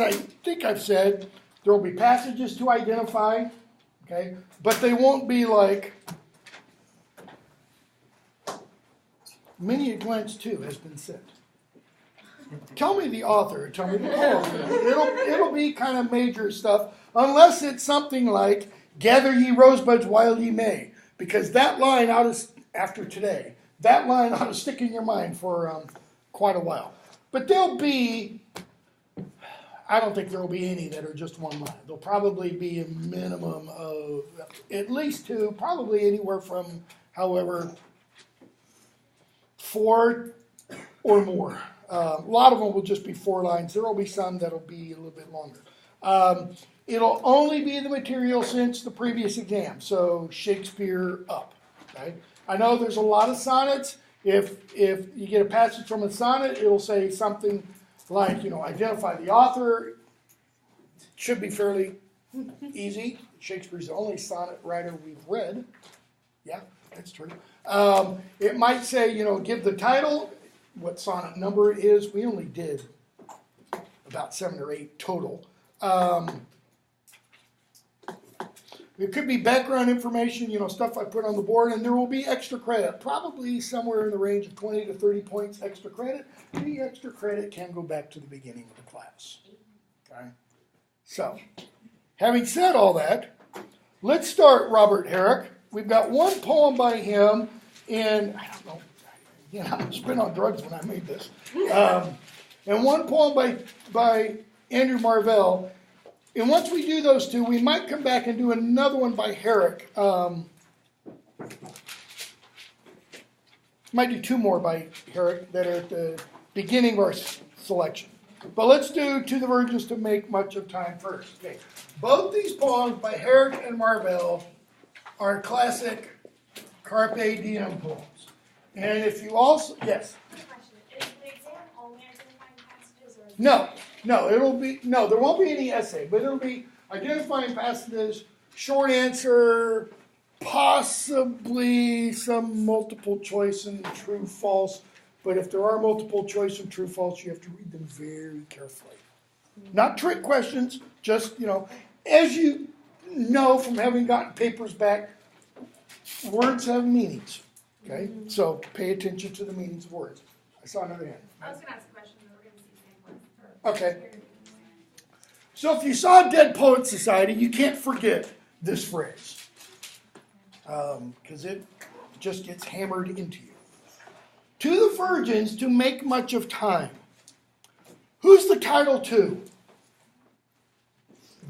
I think I've said, there will be passages to identify, okay, but they won't be like, many a glance too has been sent. Tell me the author, tell me the poem. It'll be kind of major stuff, unless it's something like, gather ye rosebuds while ye may, because that line after today, that line ought to stick in your mind for quite a while. But there'll be, I don't think there will be any that are just one line. There'll probably be a minimum of at least two, probably anywhere from, however, 4 or more. A lot of them will just be 4 lines. There will be some that'll be a little bit longer. It'll only be the material since the previous exam, so Shakespeare up. Okay? I know there's a lot of sonnets. If you get a passage from a sonnet, it'll say something like, identify the author. Should be fairly easy. Shakespeare's the only sonnet writer we've read. Yeah, that's true. It might say, give the title, what sonnet number it is. We only did about 7 or 8 total. It could be background information, stuff I put on the board, and there will be extra credit, probably somewhere in the range of 20 to 30 points extra credit. The extra credit can go back to the beginning of the class. Okay? So, having said all that, let's start Robert Herrick. We've got one poem by him, and I don't know, I must have been on drugs when I made this. And one poem by Andrew Marvell. And once we do those two, we might come back and do another one by Herrick. Might do 2 more by Herrick that are at the beginning of our selection. But let's do To the Virgins to Make Much of Time first. Okay. Both these poems by Herrick and Marvell are classic Carpe Diem poems. And if you also, yes? Is the exam only identifying passages? Or No, there won't be any essay, but it'll be identifying passages, short answer, possibly some multiple choice and true, false. But if there are multiple choice and true, false, you have to read them very carefully. Not trick questions, just, as you know from having gotten papers back, words have meanings. Okay? So pay attention to the meanings of words. I saw another hand. I was going to ask a question, but we're going to see the same one. Okay. So if you saw Dead Poets Society, you can't forget this phrase. Because it just gets hammered into you. To the virgins to make much of time. Who's the title to?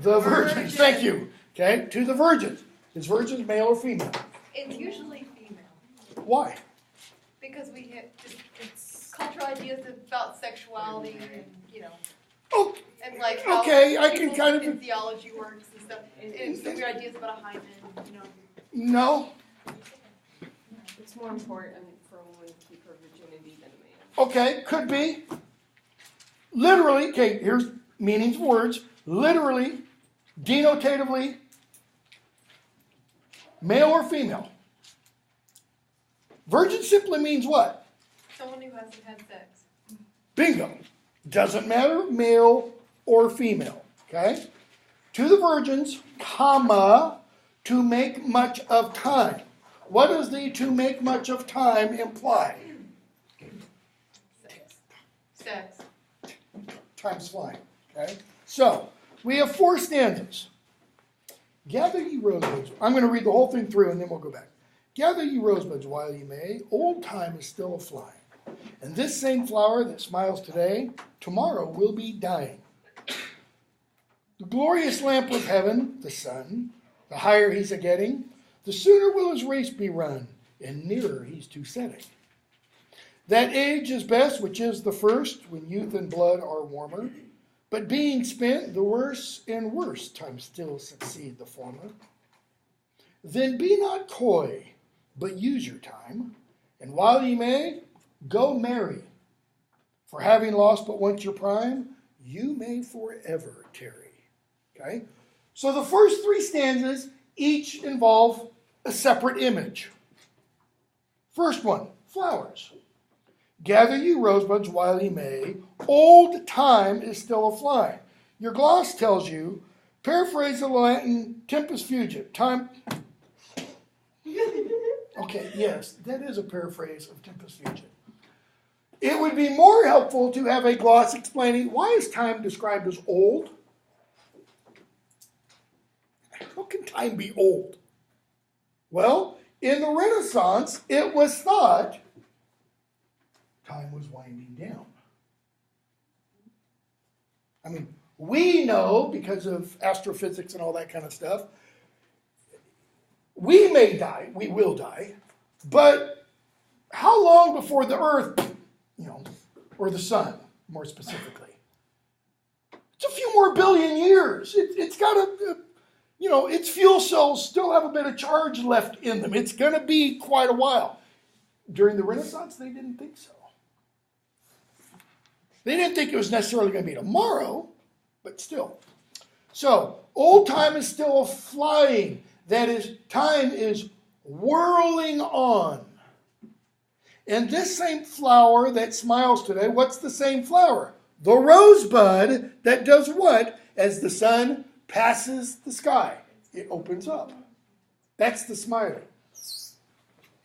The virgins. Thank you. Okay, to the virgins. Is virgins male or female? It's usually female. Why? Because we hit it's cultural ideas about sexuality and, Oh, and like how okay, I can kind of... in theology works and stuff. And some weird ideas about a hymen, No. It's more important for a woman to keep her virginity than a man. Okay, could be. Literally, okay, here's meanings of words. Literally, denotatively, male or female. Virgin simply means what? someone who hasn't had sex. Bingo. Doesn't matter, male or female. Okay? To the virgins, comma, to make much of time. What does the to make much of time imply? Sex. Time's flying. Okay? So, we have 4 stanzas. Gather ye rosebuds. I'm going to read the whole thing through and then we'll go back. Gather ye rosebuds while ye may. Old time is still a-flying. And this same flower that smiles today, tomorrow will be dying. The glorious lamp of heaven, the sun, the higher he's a-getting, the sooner will his race be run, and nearer he's to setting. That age is best which is the first, when youth and blood are warmer, but being spent, the worse and worse times still succeed the former. Then be not coy, but use your time, and while ye may, go marry. For having lost but once your prime, you may forever tarry. Okay? So the first 3 stanzas each involve a separate image. First one, flowers. Gather ye rosebuds while ye may. Old time is still a-flying. Your gloss tells you, paraphrase the Latin tempus fugit, time. Okay, yes, that is a paraphrase of tempus fugit. It would be more helpful to have a gloss explaining why is time described as old? How can time be old? Well, in the Renaissance, it was thought time was winding down. I mean, we know, because of astrophysics and all that kind of stuff, we may die, we will die, but how long before the Earth, or the sun, more specifically? It's a few more billion years. It's got its fuel cells still have a bit of charge left in them. It's going to be quite a while. During the Renaissance, they didn't think so. They didn't think it was necessarily going to be tomorrow, but still. So, old time is still flying. That is, time is whirling on. And this same flower that smiles today, what's the same flower? The rosebud that does what? As the sun passes the sky, it opens up. That's the smiling.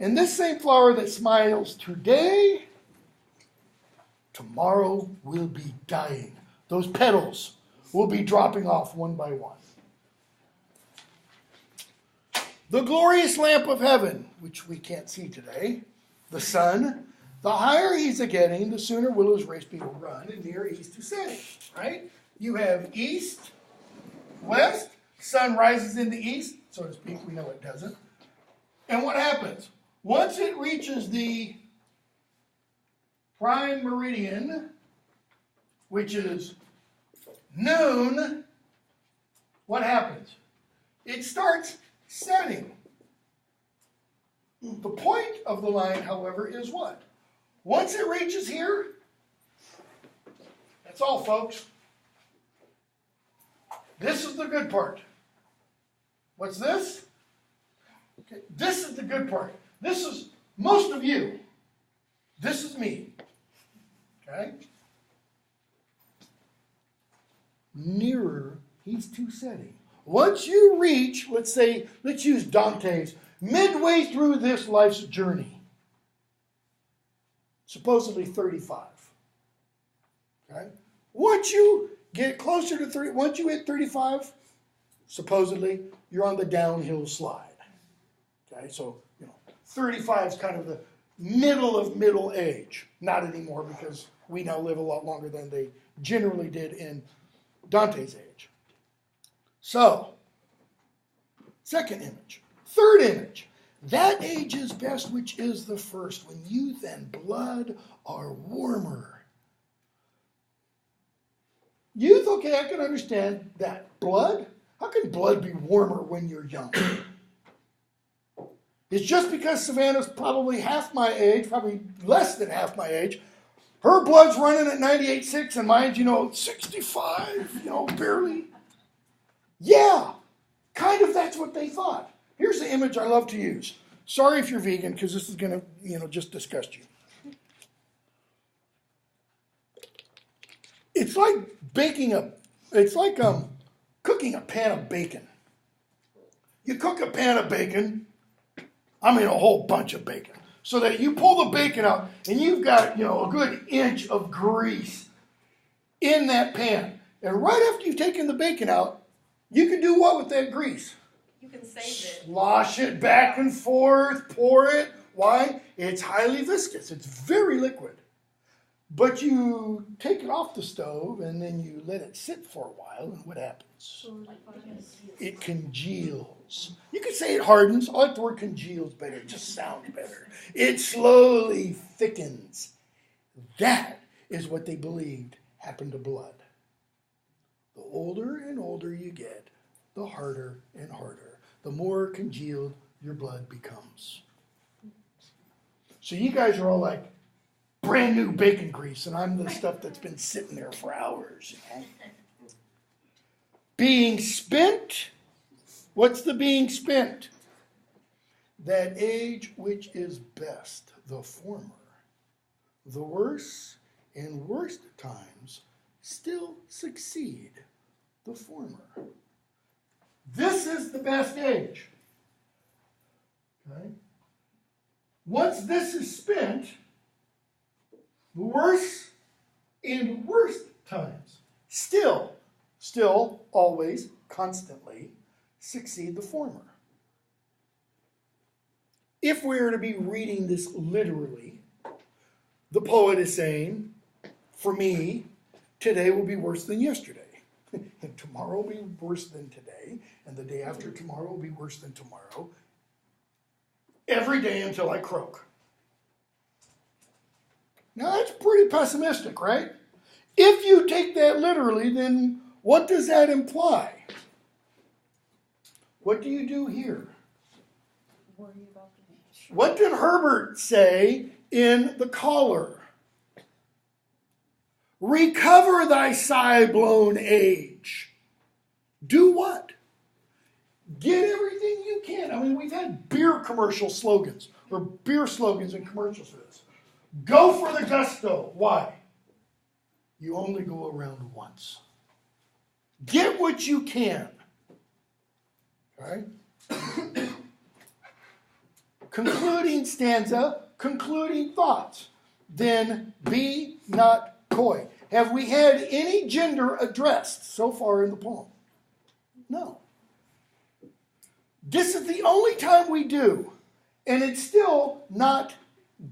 And this same flower that smiles today, tomorrow will be dying. Those petals will be dropping off one by one. The glorious lamp of heaven, which we can't see today, the sun, the higher he's getting, the sooner will his race be run, and near east to setting, right? You have east, west, sun rises in the east, so to speak, we know it doesn't. And what happens? Once it reaches the prime meridian, which is noon, what happens? It starts setting. The point of the line, however, is what? Once it reaches here, that's all, folks. This is the good part. What's this? Okay, this is the good part. This is most of you. This is me. Okay? Nearer he's to setting. Once you reach, let's use Dante's, midway through this life's journey, supposedly 35. Okay? Once you get closer to 30, once you hit 35, supposedly, you're on the downhill slide. Okay, so 35 is kind of the middle of middle age. Not anymore, because we now live a lot longer than they generally did in Dante's age. So, second image. Third image. That age is best which is the first, when youth and blood are warmer. Youth, okay, I can understand that. Blood? How can blood be warmer when you're young? It's just because Savannah's probably half my age, probably less than half my age. Her blood's running at 98.6 and mine's, 65, barely. Yeah, kind of that's what they thought. Here's the image I love to use. Sorry if you're vegan, because this is going to, just disgust you. It's like cooking a pan of bacon. You cook a pan of bacon, a whole bunch of bacon, so that you pull the bacon out and you've got, a good inch of grease in that pan. And right after you've taken the bacon out, you can do what with that grease? You can save it. Slosh it back and forth, pour it. Why? It's highly viscous. It's very liquid. But you take it off the stove and then you let it sit for a while, and what happens? It congeals. You could say it hardens. I like the word congeals better. It just sounds better. It slowly thickens. That is what they believed happened to blood. The older and older you get, the harder and harder. The more congealed your blood becomes. So you guys are all like brand new bacon grease, and I'm the stuff that's been sitting there for hours. Being spent. What's the being spent? That age which is best, the former. The worse and worst times still succeed the former. This is the best age. Okay? Once this is spent, the worse and worst times still, always, constantly succeed the former. If we are to be reading this literally, the poet is saying, for me, today will be worse than yesterday. And tomorrow will be worse than today. And the day after tomorrow will be worse than tomorrow. Every day until I croak. Now that's pretty pessimistic, right? If you take that literally, then what does that imply? What do you do here? Worry about the beach. What did Herbert say in The Caller? Recover thy sigh-blown age. Do what? Get everything you can. I mean, we've had beer commercial slogans, or beer slogans and commercials for this. Go for the gusto. Why? You only go around once. Get what you can. Okay? Concluding stanza, concluding thoughts. Then be not coy. Have we had any gender addressed so far in the poem? No. This is the only time we do, and it's still not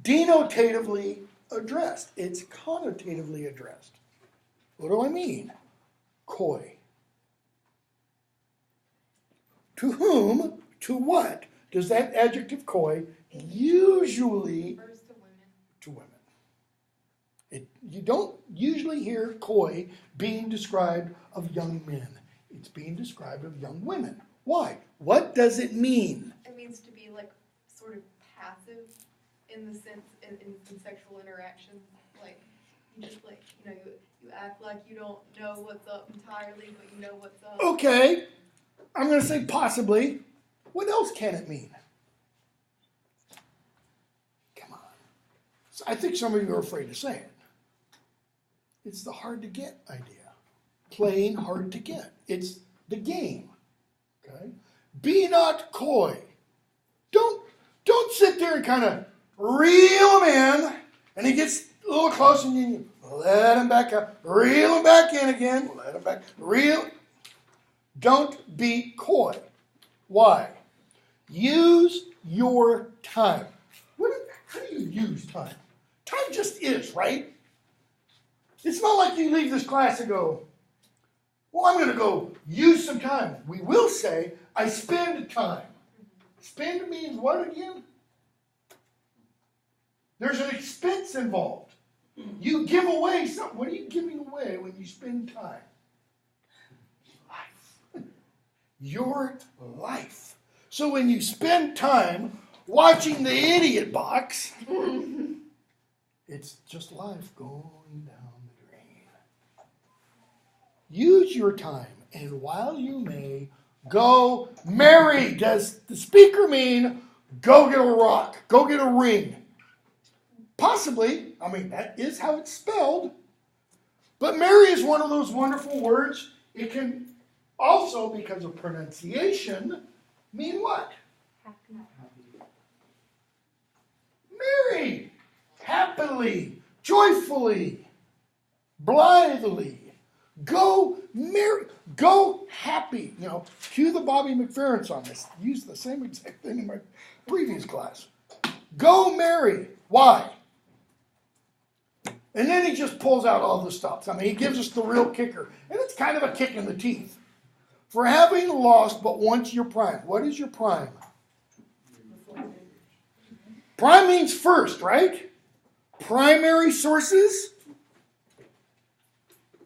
denotatively addressed. It's connotatively addressed. What do I mean? Coy. To whom, to what, does that adjective coy usually Refers to women. to women? You don't usually hear coy being described of young men. It's being described of young women. Why? What does it mean? It means to be like sort of passive in the sense in sexual interactions. Like you just like you act like you don't know what's up entirely, but you know what's up. Okay, I'm going to say possibly. What else can it mean? Come on. So I think some of you are afraid to say it. It's the hard to get idea. Plain hard to get. It's the game. Okay? Be not coy. Don't sit there and kind of reel him in, and he gets a little close, and you let him back up. Reel him back in again. Let him back. Reel. Don't be coy. Why? Use your time. How do you use time? Time just is, right? It's not like you leave this class and go, well, I'm going to go use some time. We will say, I spend time. Spend means what again? There's an expense involved. You give away something. What are you giving away when you spend time? Life. Your life. So when you spend time watching the idiot box, it's just life going down the drain. Use your time, and while you may, go marry. Does the speaker mean go get a rock, go get a ring? Possibly. I mean, that is how it's spelled. But marry is one of those wonderful words. It can also, because of pronunciation, mean what? Marry. Happily, joyfully, blithely. Go marry. Go happy. Cue the Bobby McFerrin song. I used the same exact thing in my previous class. Go marry. Why? And then he just pulls out all the stops. I mean, he gives us the real kicker. And it's kind of a kick in the teeth. For having lost but once your prime. What is your prime? Prime means first, right? Primary sources.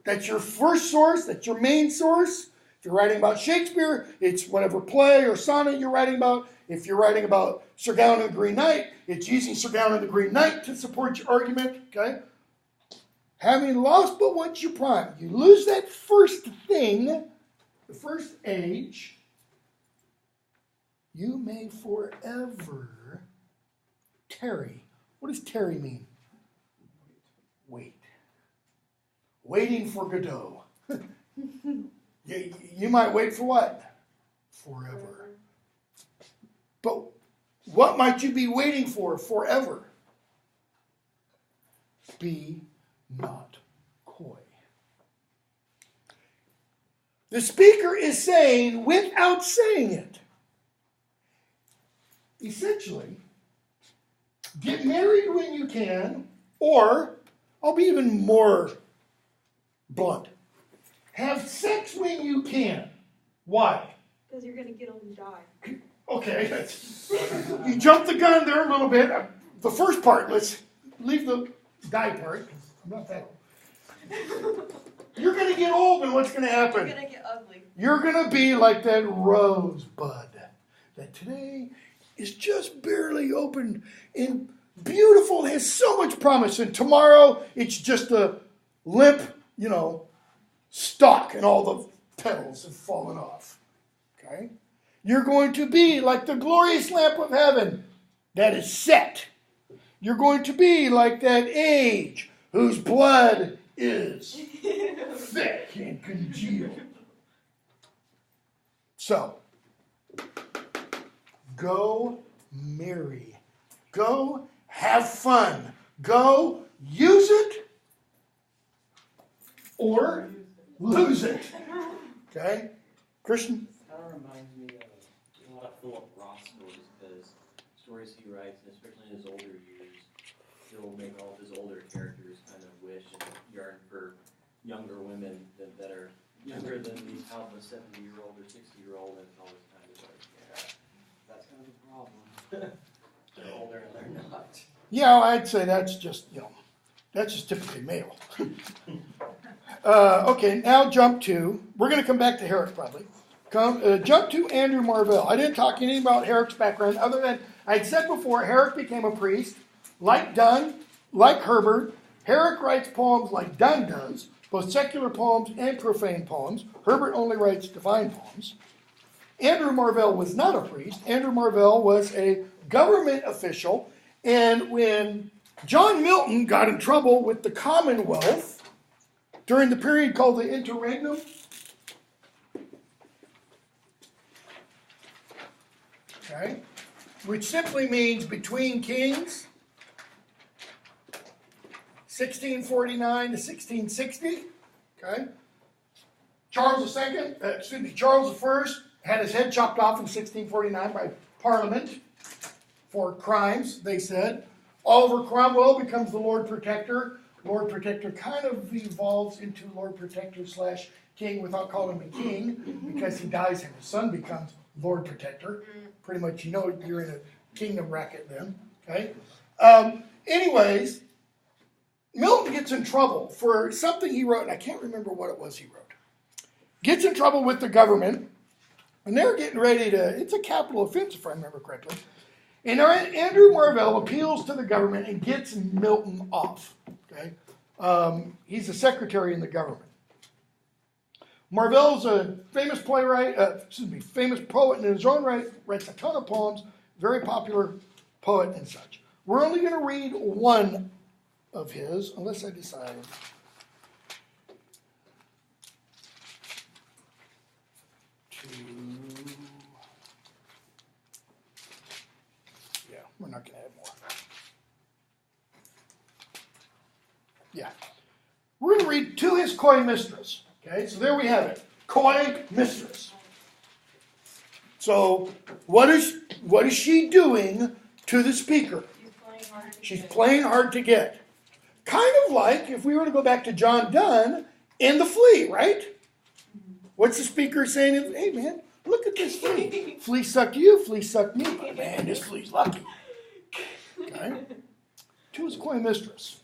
That's your first source. That's your main source. If you're writing about Shakespeare, it's whatever play or sonnet you're writing about. If you're writing about Sir Gawain and the Green Knight, it's using Sir Gawain and the Green Knight to support your argument. Okay? Having lost but once your prime. You lose that first thing, the first age, you may forever tarry. What does tarry mean? Wait. Waiting for Godot. You might wait for what? Forever. But what might you be waiting for forever? Be not coy. The speaker is saying, without saying it, essentially, get married when you can, or, I'll be even more blunt, have sex when you can. Why? Because you're gonna get old and die. Okay, you jumped the gun there a little bit. The first part, let's leave the die part. I'm not that old. You're going to get old, and what's going to happen? You're gonna get ugly. You're going to be like that rosebud that today is just barely opened and beautiful, has so much promise, and tomorrow it's just a limp, stalk, and all the petals have fallen off. Okay? You're going to be like the glorious lamp of heaven that is set. You're going to be like that age whose blood is thick and congealed. So, go marry. Go have fun. Go use it or lose it. Okay? Christian? Kind of reminds me of a lot of Philip Roth stories, because stories he writes, and especially in his older years, he'll make all of his older characters kind of wish and yearn for younger women that are younger than how the 70-year-old or 60-year-old, and all this kind of like, yeah, that's kind of a problem. They're older and they're not. Yeah, I'd say that's just typically male. Okay, now we're going to come back to Herrick probably. Jump to Andrew Marvell. I didn't talk anything about Herrick's background other than I'd said before, Herrick became a priest. Like Donne, like Herbert, Herrick writes poems like Donne does, both secular poems and profane poems. Herbert only writes divine poems. Andrew Marvell was not a priest. Andrew Marvell was a government official, and when John Milton got in trouble with the Commonwealth during the period called the Interregnum, okay, which simply means between kings, 1649 to 1660, okay? Charles I had his head chopped off in 1649 by Parliament for crimes, they said. Oliver Cromwell becomes the Lord Protector. Lord Protector kind of evolves into Lord Protector / king without calling him a king, because he dies and his son becomes Lord Protector. Pretty much, you're in a kingdom racket then, okay? Anyways, Milton gets in trouble for something he wrote, and I can't remember what it was he wrote. Gets in trouble with the government, and they're getting ready it's a capital offense if I remember correctly. And Andrew Marvell appeals to the government and gets Milton off, okay? He's a secretary in the government. Marvell's a famous famous poet in his own right, writes a ton of poems, very popular poet and such. We're only going to read one of his, unless I decide to... Yeah, we're not going to add more. Yeah. We're going to read To His Coy Mistress. Okay, so there we have it. Coy mistress. So what is she doing to the speaker? She's playing hard to get. Kind of like if we were to go back to John Donne in The Flea, right? What's the speaker saying? Hey man, look at this flea. Flea sucked you, flea sucked me. But man, this flea's lucky. Okay? To his coy mistress.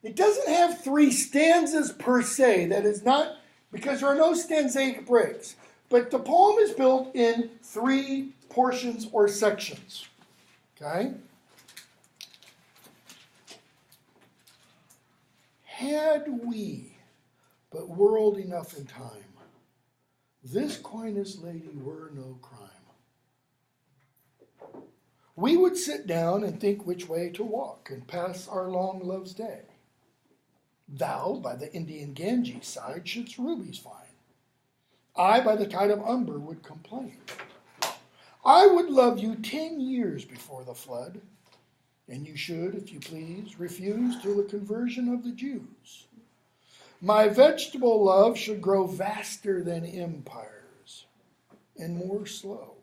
It doesn't have 3 stanzas per se. That is not, because there are no stanzaic breaks. But the poem is built in 3 portions or sections. Okay? Had we but whirled enough in time, this coyness lady were no crime. We would sit down and think which way to walk and pass our long love's day. Thou, by the Indian Ganges side, shouldst rubies find, I, by the tide of Umber, would complain. I would love you 10 years before the flood, and you should, if you please, refuse till the conversion of the Jews. My vegetable love should grow vaster than empires, and more slow.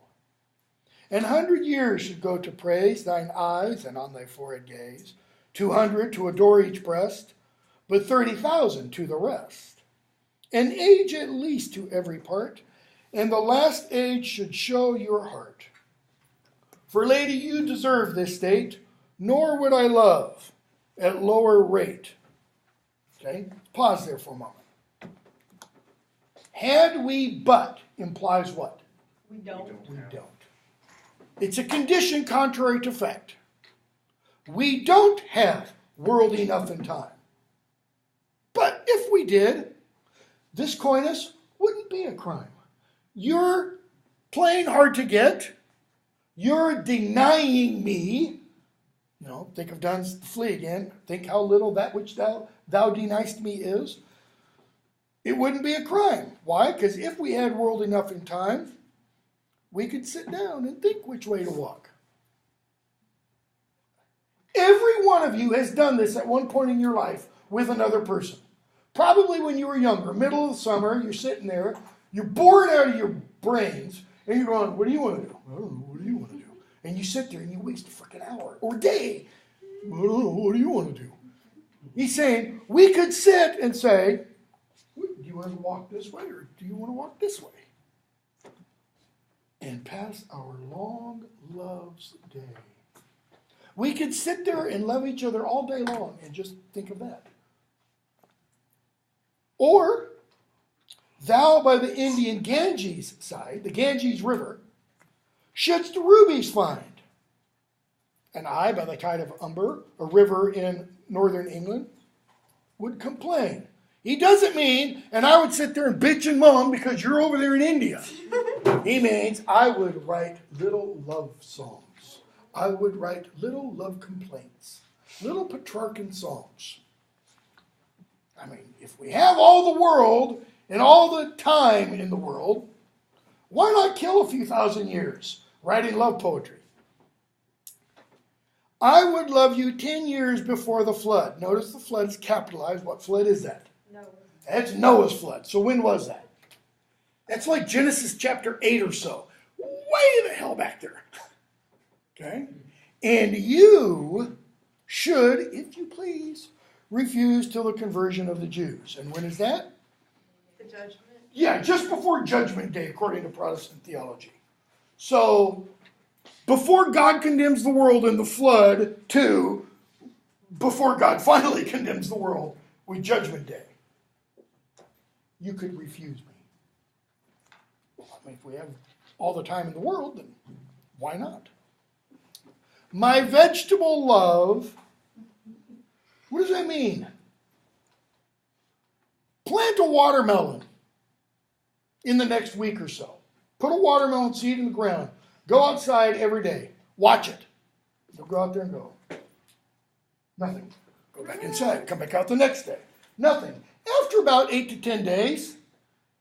100 years should go to praise thine eyes, and on thy forehead gaze, 200 to adore each breast, but 30,000 to the rest. An age at least to every part, and the last age should show your heart. For lady, you deserve this state, nor would I love at lower rate. Okay, pause there for a moment. Had we but implies what? We don't. We don't. It's a condition contrary to fact. We don't have world enough in time. But if we did, this coyness wouldn't be a crime. You're playing hard to get. You're denying me. You know, think of Dunn's flea again. Think how little that which thou deniest me is. It wouldn't be a crime. Why? Because if we had world enough in time, we could sit down and think which way to walk. Every one of you has done this at one point in your life with another person. Probably when you were younger, middle of the summer, you're sitting there, you're bored out of your brains, and you're going, what do you want to do? I don't know, what do you want to do? And you sit there and you waste a freaking hour or day. I don't know, what do you want to do? He's saying, we could sit and say, do you want to walk this way or do you want to walk this way? And pass our long love's day. We could sit there and love each other all day long and just think of that. Or, thou by the Indian Ganges side, the Ganges River, shouldst rubies find. And I, by the tide of Umber, a river in northern England, would complain. He doesn't mean, and I would sit there and bitch and moan because you're over there in India. He means I would write little love songs. I would write little love complaints, little Petrarchan songs. I mean, if we have all the world and all the time in the world, why not kill a few thousand years writing love poetry? I would love you 10 years before the flood. Notice the flood is capitalized. What flood is that? No. That's Noah's flood. So when was that? That's like Genesis chapter 8 or so. Way the hell back there. Okay? And you should, if you please, refuse till the conversion of the Jews. And when is that? The judgment. Yeah, just before Judgment Day, according to Protestant theology. So, before God condemns the world in the flood, to before God finally condemns the world with Judgment Day, you could refuse me. Well, I mean, if we have all the time in the world, then why not? My vegetable love, what does that mean? Plant a watermelon in the next week or so. Put a watermelon seed in the ground. Go outside every day. Watch it. You'll go out there and go, nothing. Go back inside. Come back out the next day. Nothing. After about 8 to 10 days,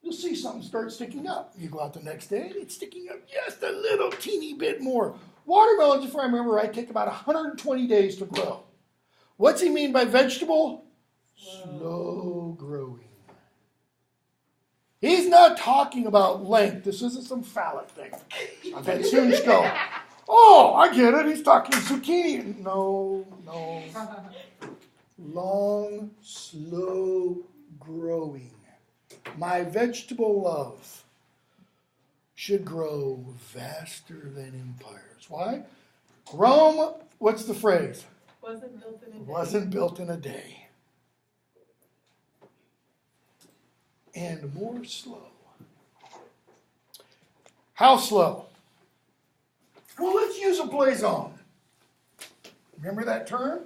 you'll see something start sticking up. You go out the next day, and it's sticking up just a little teeny bit more. Watermelons, if I remember right, take about 120 days to grow. What's he mean by vegetable? Slow growing. He's not talking about length. This isn't some phallic thing. I've had students go, oh, I get it. He's talking zucchini. No. Long, slow growing. My vegetable love should grow vaster than empires. Why? Rome, what's the phrase? Wasn't built in a day. Wasn't built in a day. And more slow. How slow? Well, let's use a blazon. Remember that term?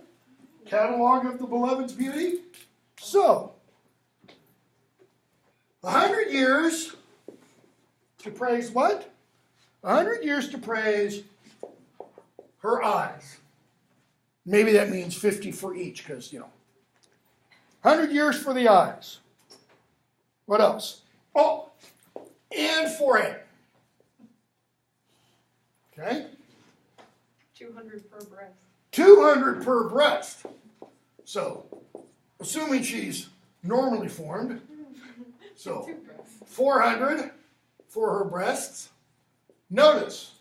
Catalog of the beloved's beauty? So, 100 years to praise what? 100 years to praise her eyes. Maybe that means 50 for each, because, 100 years for the eyes. What else? Oh, forehead. Okay? 200 per breast. 200 per breast. So, assuming she's normally formed, so 2 breasts. 400 for her breasts. Notice,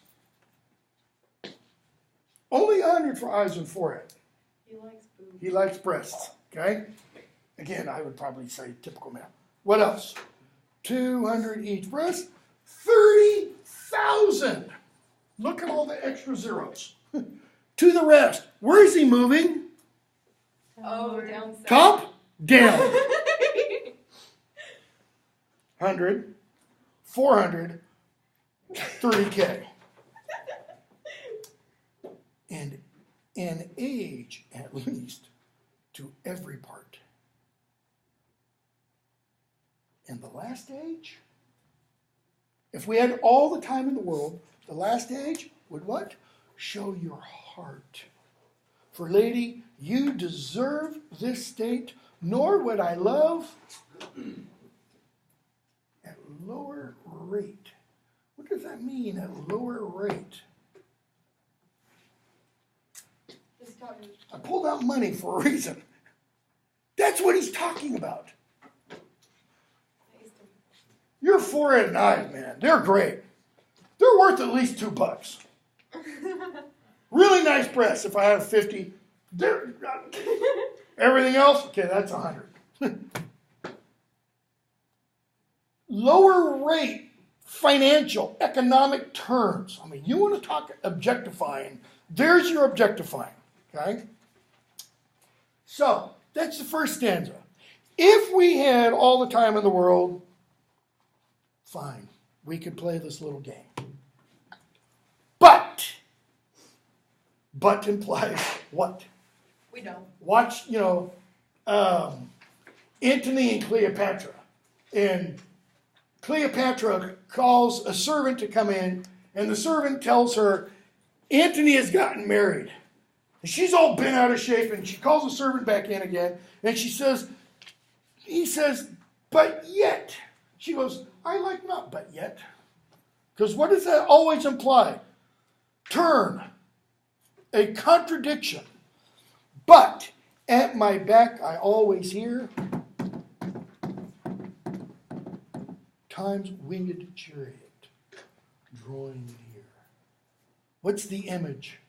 only 100 for eyes and forehead. He likes boobs. He likes breasts, okay? Again, I would probably say typical male. What else? 200 each breast, 30,000. Look at all the extra zeros. To the rest. Where is he moving? Oh, down south. Top, down. 100, 400, 30K. And an age, at least, to every part. And the last age, if we had all the time in the world, the last age would what? Show your heart. For lady, you deserve this state, nor would I love at lower rate. What does that mean, at lower rate? Just talking. I pulled out money for a reason. That's what he's talking about. Your forehead and eyes, man, they're great. They're worth at least $2. Really nice breasts. If I had a 50, everything else, okay, that's 100. Lower rate, financial, economic terms. I mean, you want to talk objectifying, there's your objectifying, okay? So, that's the first stanza. If we had all the time in the world, fine, we could play this little game. But implies what? We don't. Watch, Antony and Cleopatra. And Cleopatra calls a servant to come in, and the servant tells her, Antony has gotten married. And she's all bent out of shape, and she calls the servant back in again, and he says, but yet. She goes, I like not but yet. Because what does that always imply? Turn. A contradiction. But at my back I always hear time's winged chariot drawing near. What's the image?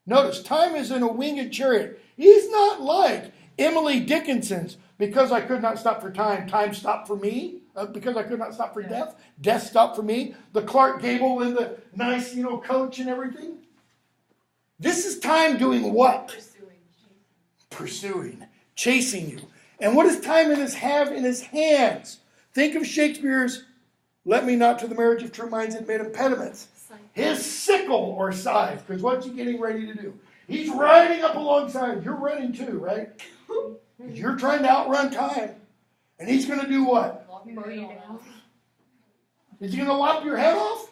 Notice, time is in a winged chariot. He's not like Emily Dickinson's, because I could not stop for time, time stopped for me. Because I could not stop for death, death stopped for me. The Clark Gable in the nice, coach and everything. This is time doing what? Pursuing, chasing you. And what does time have in his hands? Think of Shakespeare's "Let me not to the marriage of true minds admit impediments." His sickle or scythe, because what's he getting ready to do? He's riding up alongside. You're running too, right? You're trying to outrun time. And he's going to do what? Is he going to lop your head off?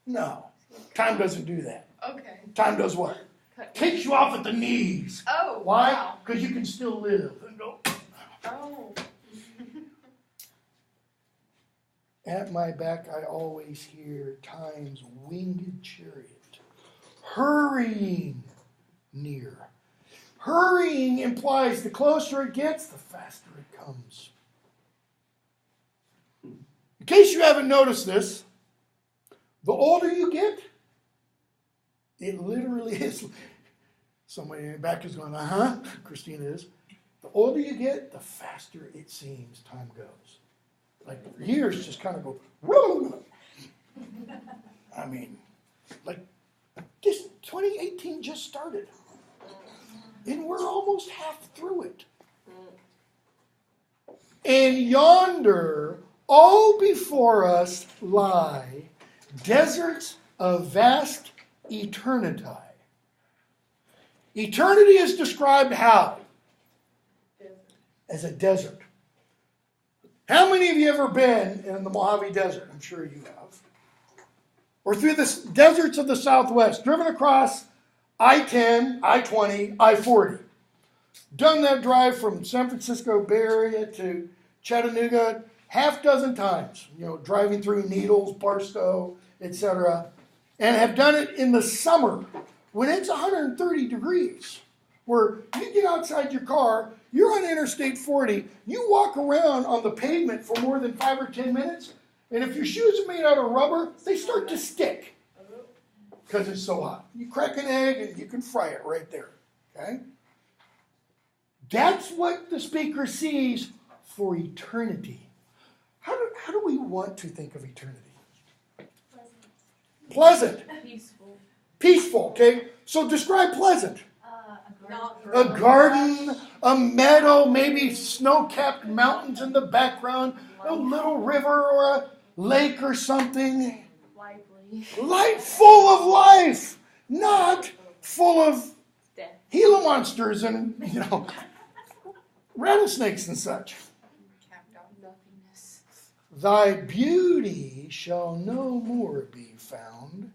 No. Time doesn't do that. Okay. Time does what? Takes you off at the knees. Oh, Why? wow. Because you can still live. And go. Oh. At my back I always hear time's winged chariot hurrying near. Hurrying implies the closer it gets, the faster it comes. In case you haven't noticed this, the older you get, it literally is. Somebody in the back is going, Christina is. The older you get, the faster it seems time goes. Like years just kind of go, woo! I mean, like this 2018 just started. And we're almost half through it. And yonder, all before us lie deserts of vast eternity. Eternity is described how? As a desert. How many of you ever been in the Mojave Desert? I'm sure you have. Or through the deserts of the Southwest, driven across I-10, I-20, I-40. Done that drive from San Francisco Bay Area to Chattanooga, half dozen times, driving through Needles, Barstow, etc., and have done it in the summer when it's 130 degrees, where you get outside your car, you're on Interstate 40, you walk around on the pavement for more than 5 or 10 minutes, and if your shoes are made out of rubber, they start to stick because it's so hot. You crack an egg and you can fry it right there, okay? That's what the speaker sees for eternity. How do we want to think of eternity? Pleasant. Peaceful. Peaceful, okay? So describe pleasant. A A garden, a meadow, maybe snow-capped mountains in the background, a little river or a lake or something. Lively. Light, full of life, not full of Death. Gila monsters and, rattlesnakes and such. Nothingness. Thy beauty shall no more be found.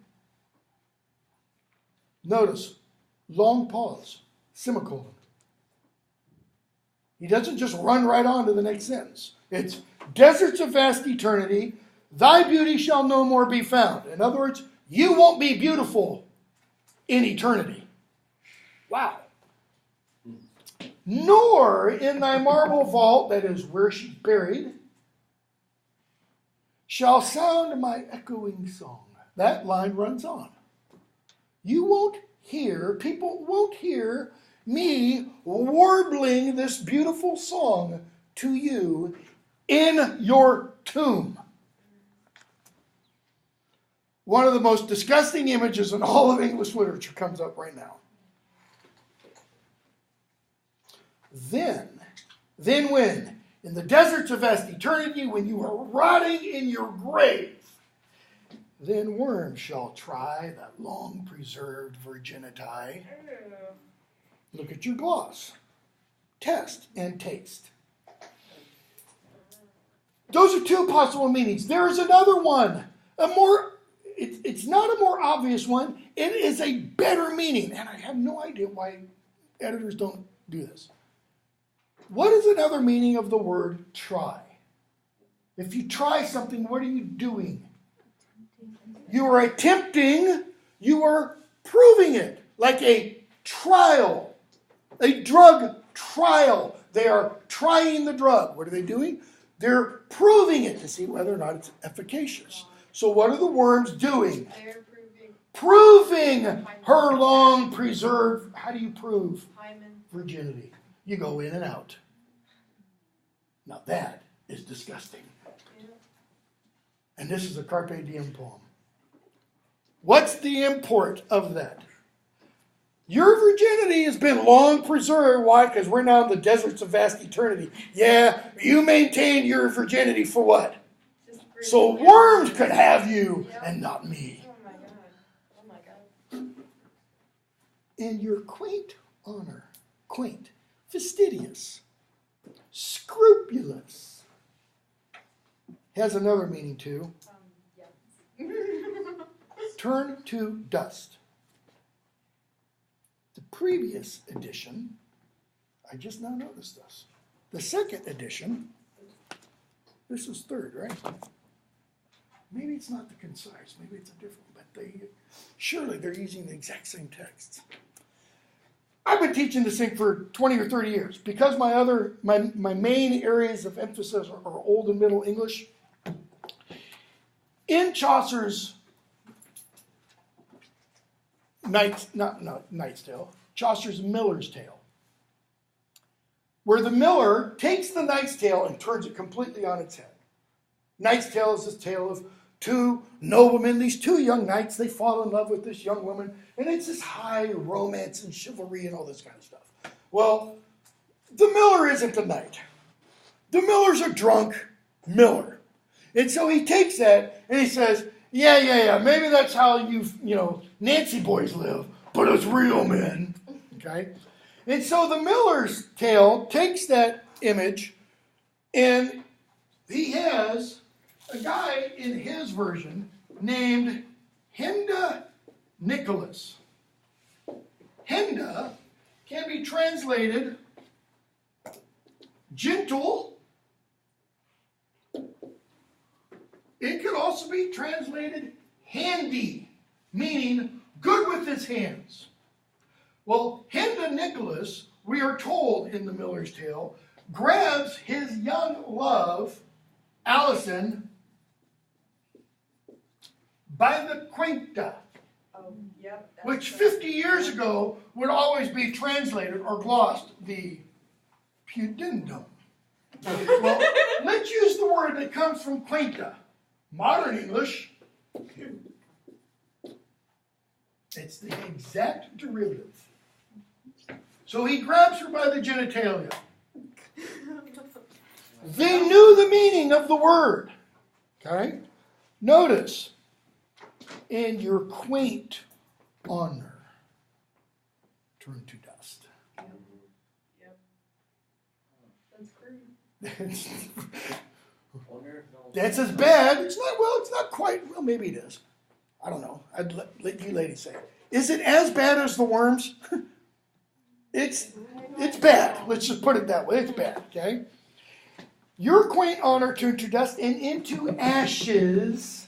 Notice, long pause, semicolon. He doesn't just run right on to the next sentence. It's deserts of vast eternity, thy beauty shall no more be found. In other words, you won't be beautiful in eternity. Wow. Nor in thy marble vault, that is where she's buried, shall sound my echoing song. That line runs on. You won't hear, people won't hear me warbling this beautiful song to you in your tomb. One of the most disgusting images in all of English literature comes up right now. Then when, in the deserts of vast eternity, when you are rotting in your grave, then worms shall try that long-preserved virginity. Look at your gloss. Test and taste. Those are two possible meanings. There is another one. It's not a more obvious one. It is a better meaning. And I have no idea why editors don't do this. What is another meaning of the word try? If you try something, what are you doing? You are attempting, you are proving it. Like a trial, a drug trial. They are trying the drug. What are they doing? They're proving it to see whether or not it's efficacious. So what are the worms doing? They're proving. Proving her long preserved, how do you prove Hymen. virginity? You go in and out. Now that is disgusting. And this is a Carpe Diem poem. What's the import of that? Your virginity has been long preserved. Why? Because we're now in the deserts of vast eternity. Yeah, you maintained your virginity for what? So worms could have you and not me. Oh my God. Oh my God. In your quaint honor, quaint, fastidious, scrupulous, has another meaning too. Turn to dust. The previous edition, I just now noticed this. The second edition, this is third, right? Maybe it's not the concise, maybe it's a different, but surely they're using the exact same texts. I've been teaching this thing for 20 or 30 years. Because my main areas of emphasis are Old and Middle English. In Chaucer's Knight's Tale, Chaucer's Miller's Tale, where the miller takes the Knight's Tale and turns it completely on its head. Knight's Tale is this tale of two noblemen, these two young knights, they fall in love with this young woman, and it's this high romance and chivalry and all this kind of stuff. Well, the miller isn't a knight. The miller's a drunk miller. And so he takes that and he says, yeah, maybe that's how Nancy boys live, but it's real men, okay? And so the miller's tale takes that image and he has a guy in his version named Henda Nicholas. Henda can be translated gentle It could also be translated handy, meaning good with his hands. Well, Henda Nicholas, we are told in the Miller's Tale, grabs his young love, Allison, by the quinta, Oh, yep. that's which right. 50 years ago would always be translated or glossed the pudendum. Well, let's use the word that comes from quinta. Modern English, it's the exact derivative. So he grabs her by the genitalia. They knew the meaning of the word. Okay? Notice, and your quaint honor turn to dust. Yep. That's crude. Wonder if they'll- That's as bad. It's not quite, well, maybe it is. I don't know. I'd let you ladies say it. Is it as bad as the worms? It's bad. Let's just put it that way. It's bad, okay? Your quaint honor turned to dust and into ashes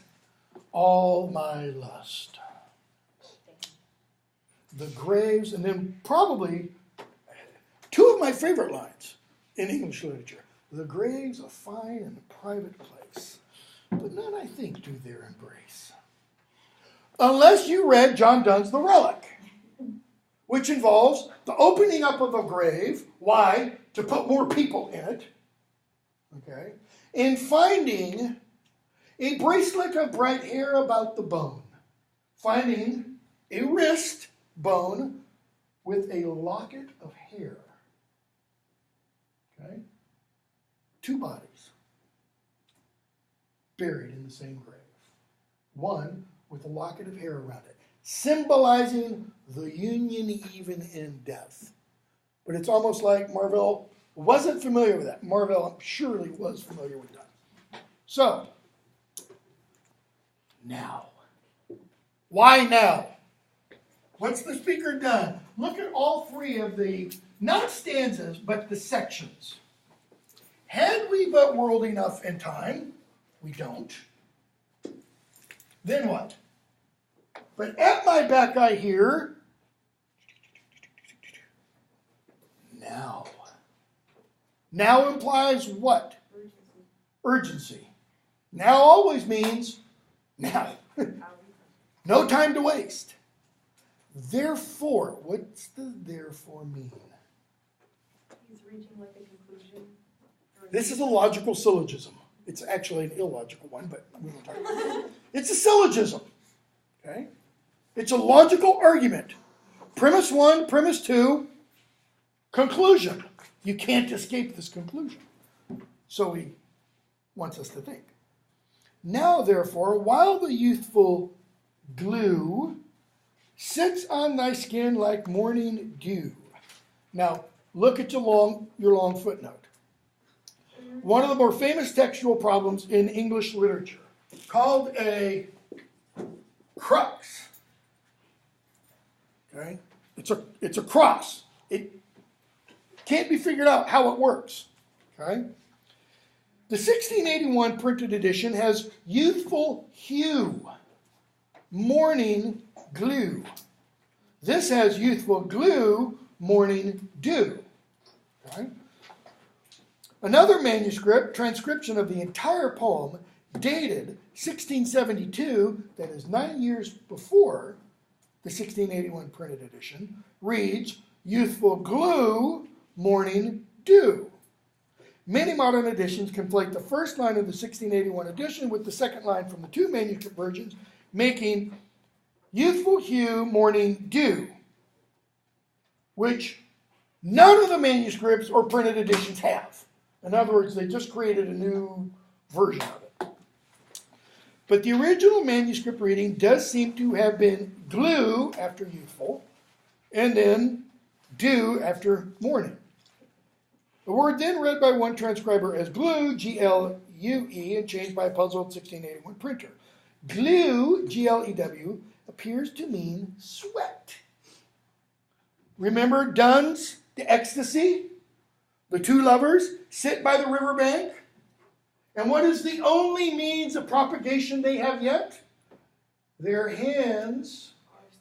all my lust. The graves, and then probably two of my favorite lines in English literature. The graves a fine and private place, but none I think do their embrace. Unless you read John Donne's The Relic, which involves the opening up of a grave. Why? To put more people in it. Okay? And finding a bracelet of bright hair about the bone. Finding a wrist bone with a locket of hair. Okay? Two bodies buried in the same grave. One with a locket of hair around it, symbolizing the union even in death. But it's almost like Marvell wasn't familiar with that. Marvell surely was familiar with that. So, now. Why now? What's the speaker done? Look at all three of the, not stanzas, but the sections. Had we but world enough and time, we don't. Then what? But at my back I hear, now. Now implies what? Urgency. Now always means now. No time to waste. Therefore, what's the therefore mean? He's reaching like a conclusion. This is a logical syllogism. It's actually an illogical one, but we won't talk about it. It's a syllogism. Okay? It's a logical argument. Premise one, premise two, conclusion. You can't escape this conclusion. So he wants us to think. Now, therefore, while the youthful glue sits on thy skin like morning dew. Now, look at your long footnote. One of the more famous textual problems in English literature, called a crux. Okay? It's a cross. It can't be figured out how it works. Okay? The 1681 printed edition has youthful hue, morning glue. This has youthful glue, morning dew. Okay? Another manuscript, transcription of the entire poem, dated 1672, that is 9 years before the 1681 printed edition, reads, youthful glue, morning dew. Many modern editions conflate the first line of the 1681 edition with the second line from the two manuscript versions, making youthful hue, morning dew, which none of the manuscripts or printed editions have. In other words, they just created a new version of it. But the original manuscript reading does seem to have been glue after youthful, and then dew after morning. The word then read by one transcriber as glue, G-L-U-E, and changed by a puzzled 1681 printer. Glue, G-L-E-W, appears to mean sweat. Remember Donne's The Ecstasy? The two lovers sit by the riverbank, And what is the only means of propagation they have yet? Their hands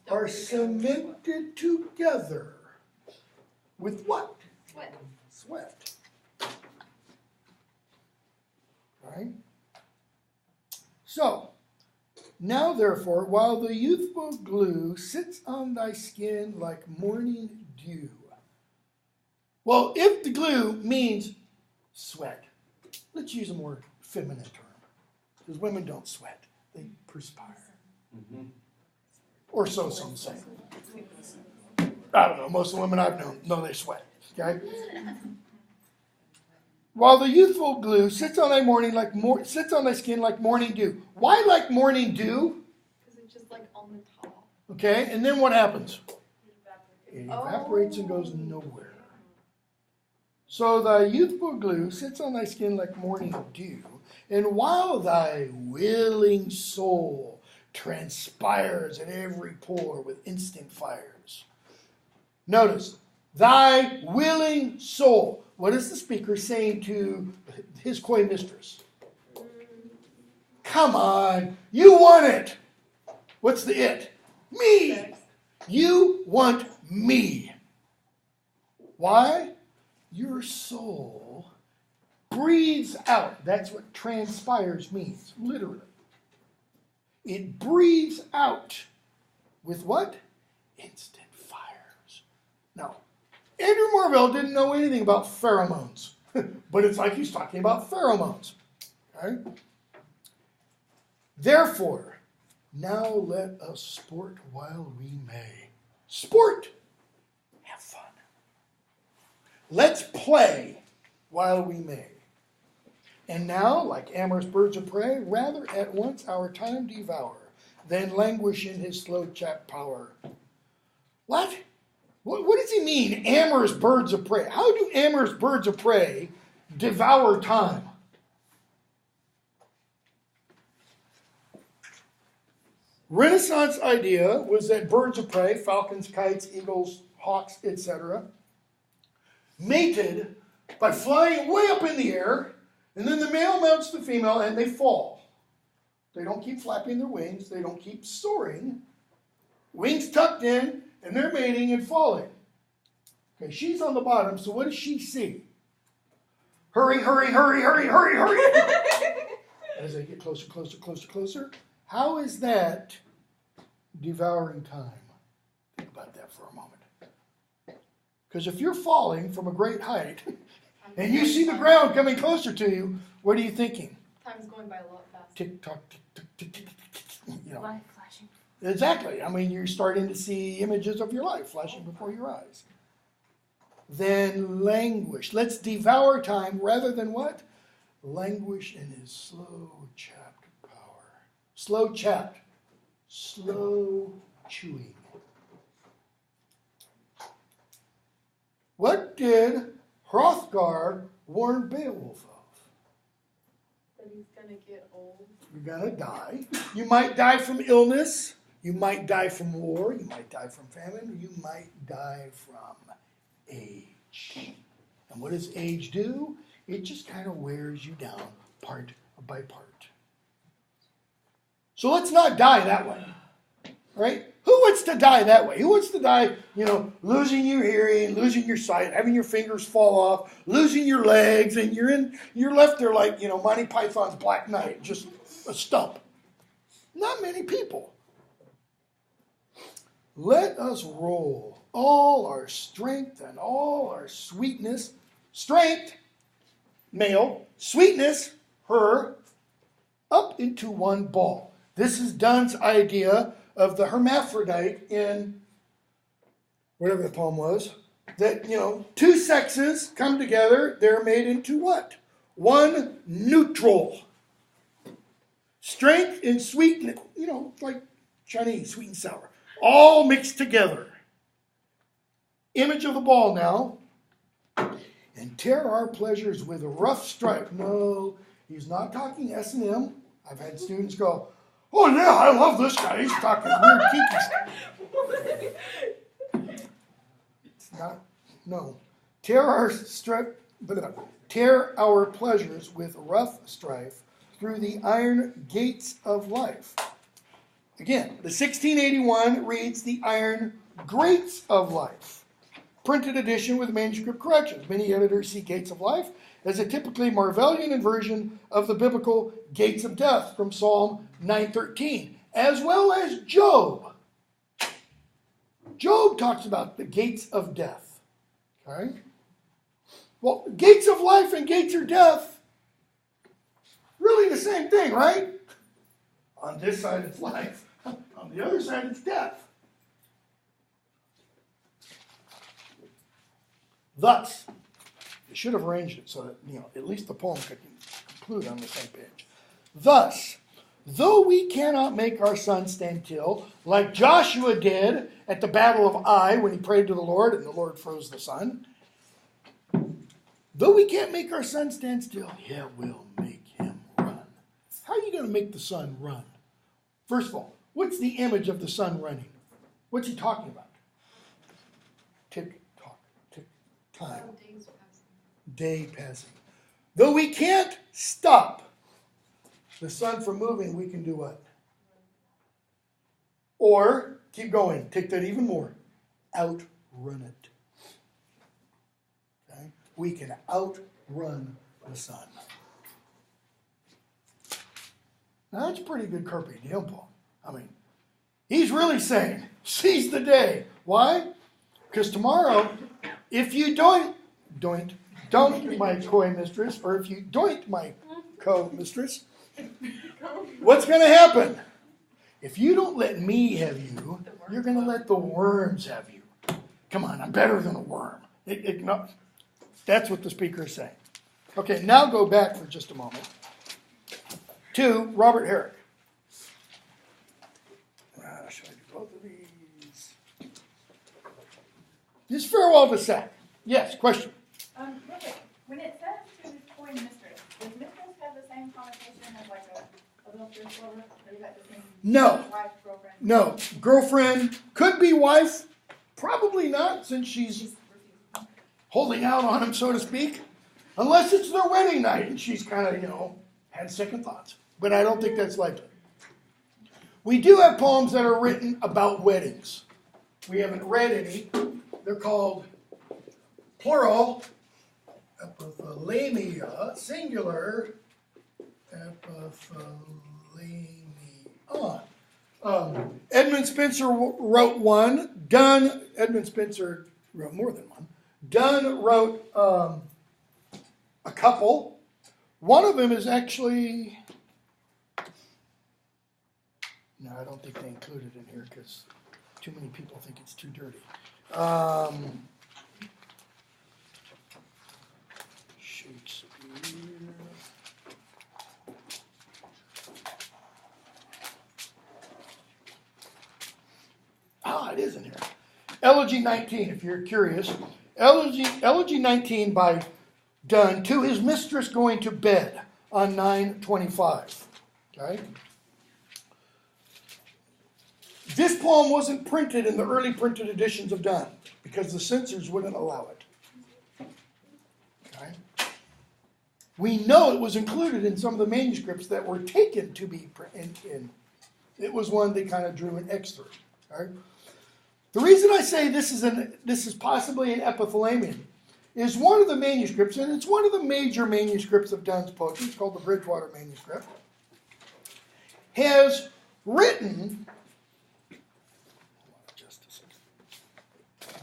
are cemented together with what? Sweat. Sweat. Right? So, now therefore, while the youthful glue sits on thy skin like morning dew. Well, if the glue means sweat, let's use a more feminine term. Because women don't sweat, they perspire. Mm-hmm. Or so some say. I don't know, most of the women I've known know they sweat. Okay? While the youthful glue sits on thy skin like morning dew. Why like morning dew? Because it's just like on the top. Okay, and then what happens? It evaporates and goes nowhere. So thy youthful glue sits on thy skin like morning dew, and while thy willing soul transpires at every pore with instant fires. Notice, thy willing soul. What is the speaker saying to his coy mistress? Come on, you want it. What's the it? Me. You want me. Why? Your soul breathes out. That's what transpires means, literally. It breathes out with what? Instant fires. Now, Andrew Marvell didn't know anything about pheromones, but it's like he's talking about pheromones. Okay? Therefore, now let us sport while we may. Sport! Have fun. Let's play while we may. And now, like amorous birds of prey, rather at once our time devour, than languish in his slow chapped power. What? What does he mean, amorous birds of prey? How do amorous birds of prey devour time? Renaissance idea was that birds of prey, falcons, kites, eagles, hawks, etc., mated by flying way up in the air, and then the male mounts the female and they fall. They don't keep flapping their wings, they don't keep soaring. Wings tucked in, and they're mating and falling. Okay, she's on the bottom, so what does she see? Hurry, hurry, hurry, hurry, hurry, hurry. As they get closer, closer, closer, closer. How is that devouring time? Think about that for a moment. Because if you're falling from a great height and you see the ground coming closer to you, what are you thinking? Time's going by a lot faster. Tick tock, tick tock, tick tick tick. You know. Light flashing. Exactly. I mean, you're starting to see images of your life flashing before your eyes. Then languish. Let's devour time rather than what? Languish in his slow chapped power. Slow chapped. Slow chewing. What did Hrothgar warn Beowulf of? That he's gonna get old. You're gonna die. You might die from illness. You might die from war. You might die from famine. You might die from age. And what does age do? It just kind of wears you down part by part. So let's not die that way, right? Who wants to die that way? Who wants to die, losing your hearing, losing your sight, having your fingers fall off, losing your legs, and you're left there like, Monty Python's Black Knight, just a stump. Not many people. Let us roll all our strength and all our sweetness. Strength, male, sweetness, her, up into one ball. This is Donne's idea of the hermaphrodite in whatever the poem was. That, two sexes come together, they're made into what? One neutral. Strength and sweetness, like Chinese, sweet and sour. All mixed together. Image of the ball now. And tear our pleasures with a rough stripe. No, he's not talking S&M. I've had students go, oh yeah, I love this guy. He's talking weird kinky stuff. It's not, no. Tear our stripe. tear our pleasures with rough strife through the iron gates of life. Again, the 1681 reads the iron grates of life. Printed edition with manuscript corrections. Many editors see gates of life as a typically Marvellian inversion of the biblical gates of death from Psalm 9:13, as well as Job. Job talks about the gates of death. Okay? Well, gates of life and gates of death, really the same thing, right? On this side it's life. On the other side it's death. Thus, they should have arranged it so that, at least the poem could conclude on the same page. Thus, though we cannot make our sun stand still, like Joshua did at the Battle of Ai when he prayed to the Lord and the Lord froze the sun, though we can't make our sun stand still, yeah, we'll make him run. How are you going to make the sun run? First of all, what's the image of the sun running? What's he talking about? Tick, tock, tick, time. Day passing. Though we can't stop the sun from moving, we can do what? Or, keep going, take that even more, outrun it. Okay? We can outrun the sun. Now that's pretty good carpe diem, Paul. I mean, he's really saying, seize the day. Why? Because tomorrow, if you don't, my coy mistress, or if you doint my co-mistress, what's going to happen? If you don't let me have you, you're going to let the worms have you. Come on, I'm better than a worm. No, that's what the speaker is saying. Okay, now go back for just a moment to Robert Herrick. Should I do both of these? This farewell to Sack. Yes, question. Okay, when it says to his coy mistress, does mistress have the same connotation as like a little fish lover? Or is that the same? No. Wife, girlfriend? No. Girlfriend, could be wife, probably not, since she's holding out on him, so to speak. Unless it's their wedding night and she's kind of, had second thoughts. But I don't think that's likely. We do have poems that are written about weddings. We haven't read any. They're called plural, epithalamia, singular, epithalamia. Edmund Spencer wrote one. Edmund Spencer wrote more than one. Donne wrote a couple. One of them is actually, no, I don't think they included it in here because too many people think it's too dirty. Shakespeare. It is in here. Elegy 19, if you're curious. Elegy 19 by Donne, to his mistress going to bed on 9/25. Okay? This poem wasn't printed in the early printed editions of Donne because the censors wouldn't allow it. Okay? We know it was included in some of the manuscripts that were taken to be in. It was one they kind of drew an X through. Okay? The reason I say this is possibly an epithalamium is one of the manuscripts, and it's one of the major manuscripts of Donne's poetry, it's called the Bridgewater manuscript, has written, just a second,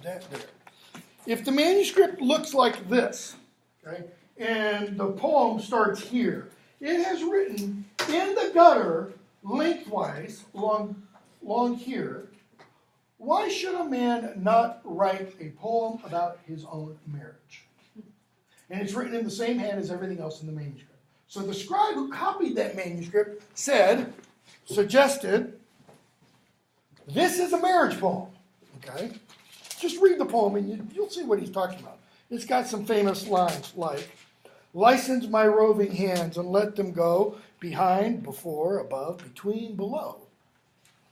that there. If the manuscript looks like this, okay, and the poem starts here, it has written in the gutter, lengthwise, along here, why should a man not write a poem about his own marriage? And it's written in the same hand as everything else in the manuscript. So the scribe who copied that manuscript suggested, this is a marriage poem. Okay? Just read the poem and you'll see what he's talking about. It's got some famous lines like, license my roving hands and let them go behind, before, above, between, below.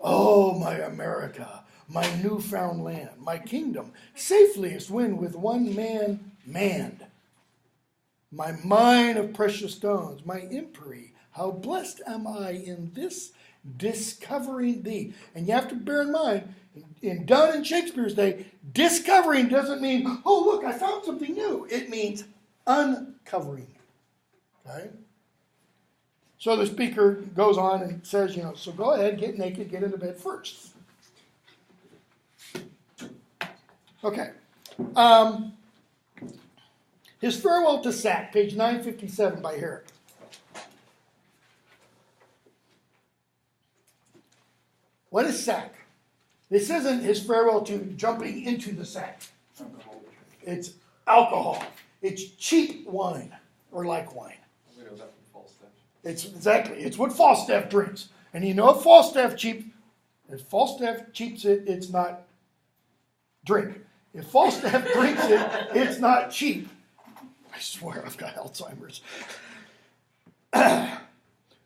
Oh, my America, my newfound land, my kingdom, safeliest when with one man manned. my mine of precious stones, my empery. How blessed am I in this discovering thee. And you have to bear in mind, in Donne and Shakespeare's day, discovering doesn't mean, oh, look, I found something new. It means uncovering. Okay? So the speaker goes on and says, so go ahead, get naked, get into bed first. Okay. His farewell to Sack, page 957 by Herrick. What is sack? This isn't his farewell to jumping into the sack. It's alcohol. It's cheap wine, or like wine. We know that from Falstaff. It's what Falstaff drinks. And if Falstaff cheaps it, it's not drink. If Falstaff drinks it, it's not cheap. I swear I've got Alzheimer's.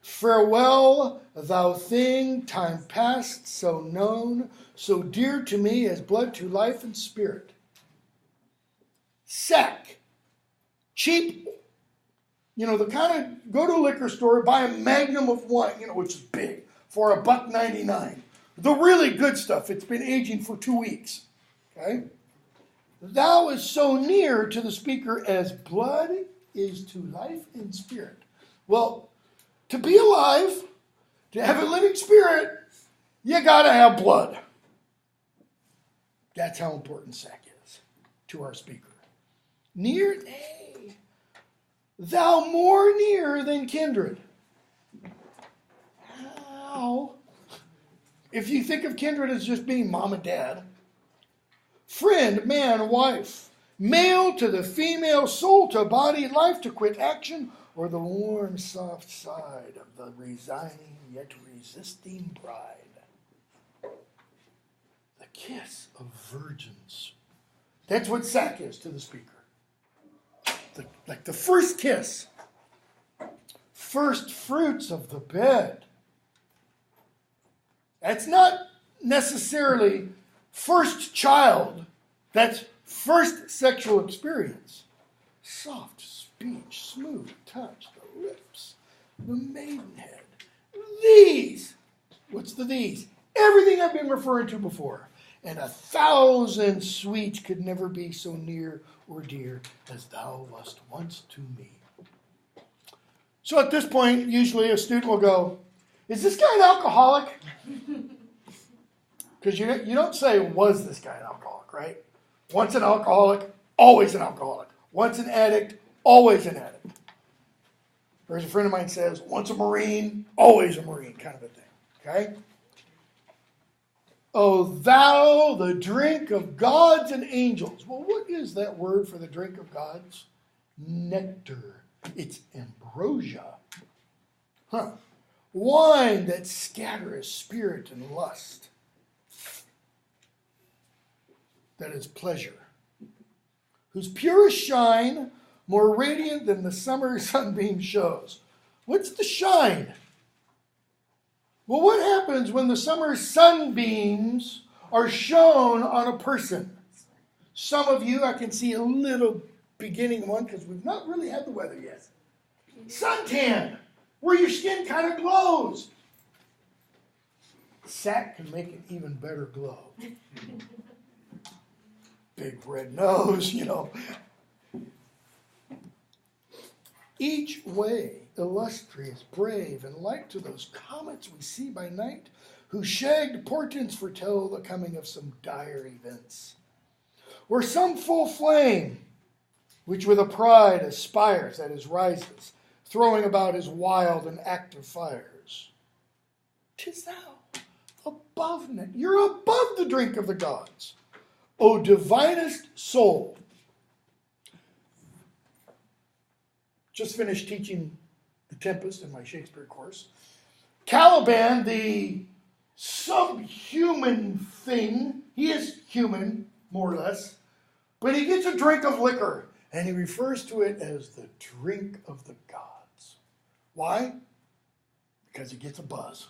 Farewell, thou thing, time past, so known, so dear to me as blood to life and spirit. Sack. Cheap, the kind of, go to a liquor store, buy a magnum of wine, which is big, for $1.99. The really good stuff, it's been aging for 2 weeks. Okay? Thou is so near to the speaker as blood is to life and spirit. Well, to be alive, to have a living spirit, you gotta have blood. That's how important sack is to our speaker. Near, nay, thou more near than kindred. How? If you think of kindred as just being mom and dad, friend, man, wife, male to the female, soul to body, life to quit action, or the warm, soft side of the resigning yet resisting bride. The kiss of virgins. That's what sack is to the speaker. Like the first kiss. First fruits of the bed. That's not necessarily first child. That's first sexual experience. Soft speech, smooth touch, the lips, the maidenhead. These. What's the these? Everything I've been referring to before. And 1,000 sweets could never be so near or dear as thou wast once to me. So at this point, usually a student will go, is this guy an alcoholic? Because you don't say, was this guy an alcoholic, right? Once an alcoholic, always an alcoholic. Once an addict, always an addict. Or as a friend of mine says, once a Marine, always a Marine, kind of a thing. Okay? O thou, the drink of gods and angels. Well, what is that word for the drink of gods? Nectar. It's ambrosia. Wine that scattereth spirit and lust. That is pleasure. Whose purest shine, more radiant than the summer sunbeam shows. What's the shine? Well, what happens when the summer sunbeams are shown on a person? Some of you, I can see a little beginning one because we've not really had the weather yet. Suntan, where your skin kind of glows. Sack can make an even better glow. Big red nose, Each way illustrious, brave, and like to those comets we see by night, whose shagged portents foretell the coming of some dire events. Or some full flame, which with a pride aspires, that is, rises, throwing about his wild and active fires. 'Tis thou, above net, you're above the drink of the gods, O divinest soul. Just finished teaching The Tempest in my Shakespeare course. Caliban, the subhuman thing, he is human, more or less, but he gets a drink of liquor, and he refers to it as the drink of the gods. Why? Because he gets a buzz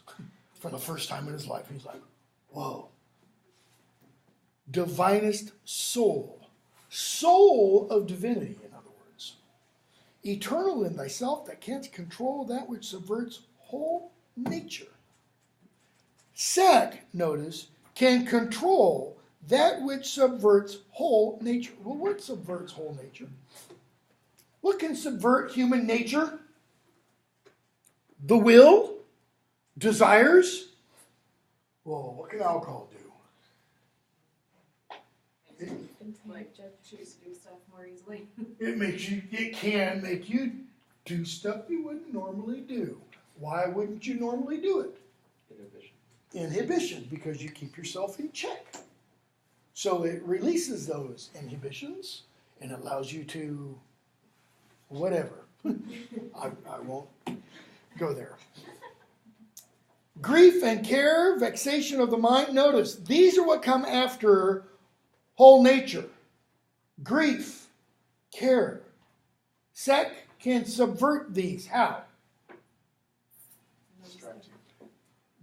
for the first time in his life. He's like, whoa. Divinest soul. Soul of divinity, in other words. eternal in thyself, that canst control that which subverts whole nature. Sec, notice, can control that which subverts whole nature. Well, what subverts whole nature? What can subvert human nature? The will? Desires? Well, what can alcohol do? Like Jeff choose to do stuff more easily. It can make you do stuff you wouldn't normally do. Why wouldn't you normally do it? Inhibition, because you keep yourself in check. So it releases those inhibitions and allows you to whatever. I won't go there. Grief and care, vexation of the mind. Notice, these are what come after whole nature. Grief, care. Sec can subvert these. How?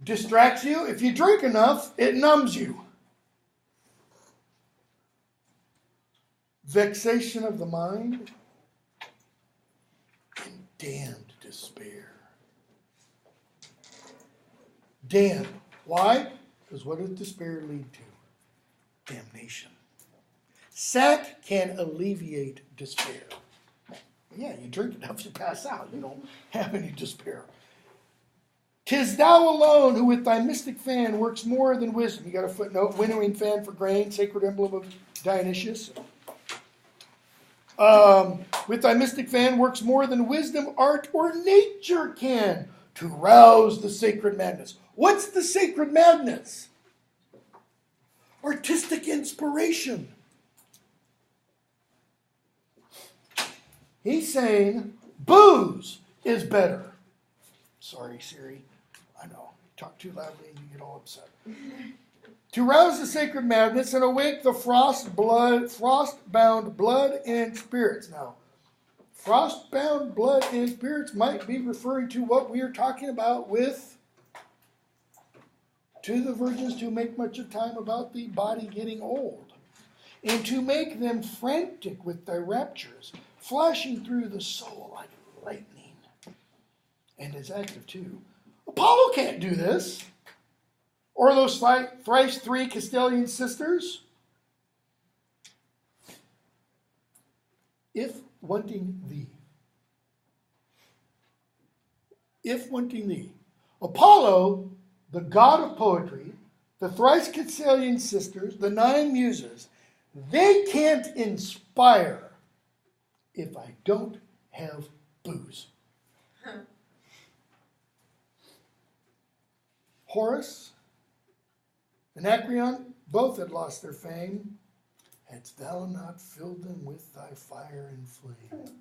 Distracts you. If you drink enough, it numbs you. Vexation of the mind and damned despair. Damned. Why? Because what does despair lead to? Damnation. Sack can alleviate despair. Yeah, you drink enough, you pass out. You don't have any despair. 'Tis thou alone who with thy mystic fan works more than wisdom. You got a footnote, winnowing fan for grain, sacred emblem of Dionysius. With thy mystic fan works more than wisdom, art, or nature can to rouse the sacred madness. What's the sacred madness? Artistic inspiration. He's saying booze is better. Sorry, Siri. I know. Talk too loudly and you get all upset. To rouse the sacred madness and awake the frost-bound blood and spirits. Now, frost-bound blood and spirits might be referring to what we are talking about with to the virgins to make much of time about the body getting old, and to make them frantic with their raptures, flashing through the soul like lightning, and is active too. Apollo can't do this. Or those thrice three Castilian sisters. If wanting thee. If wanting thee. Apollo, the god of poetry, the thrice Castilian sisters, the 9 muses, they can't inspire if I don't have booze. Horace, Anacreon, both had lost their fame. Hadst thou not filled them with thy fire and flame?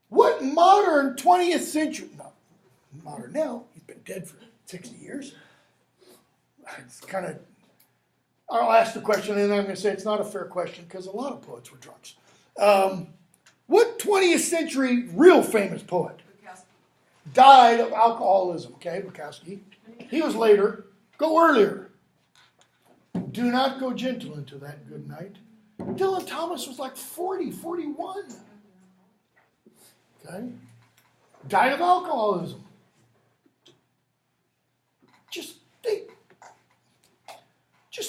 What modern 20th century, not modern now, he's been dead for 60 years. It's kind of, I'll ask the question and then I'm going to say it's not a fair question because a lot of poets were drunks. What 20th century real famous poet died of alcoholism? Okay, Bukowski. He was later. Go earlier. Do not go gentle into that good night. Dylan Thomas was like 40, 41. Okay? Died of alcoholism. Just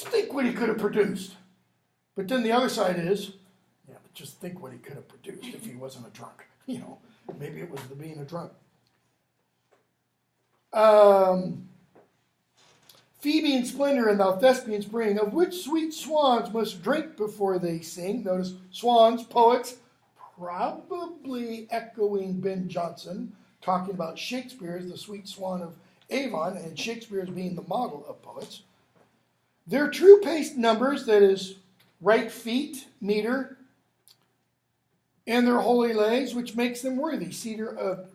think what he could have produced. But then the other side is, yeah, but just think what he could have produced if he wasn't a drunk. You know, maybe it was the being a drunk. Phoebe in splendor and thou Thespian spring, of which sweet swans must drink before they sing. Notice swans, poets, probably echoing Ben Jonson, talking about Shakespeare as the sweet swan of Avon, and Shakespeare as being the model of poets. Their true paced numbers, that is, right feet, meter, and their holy legs, which makes them worthy. Cedar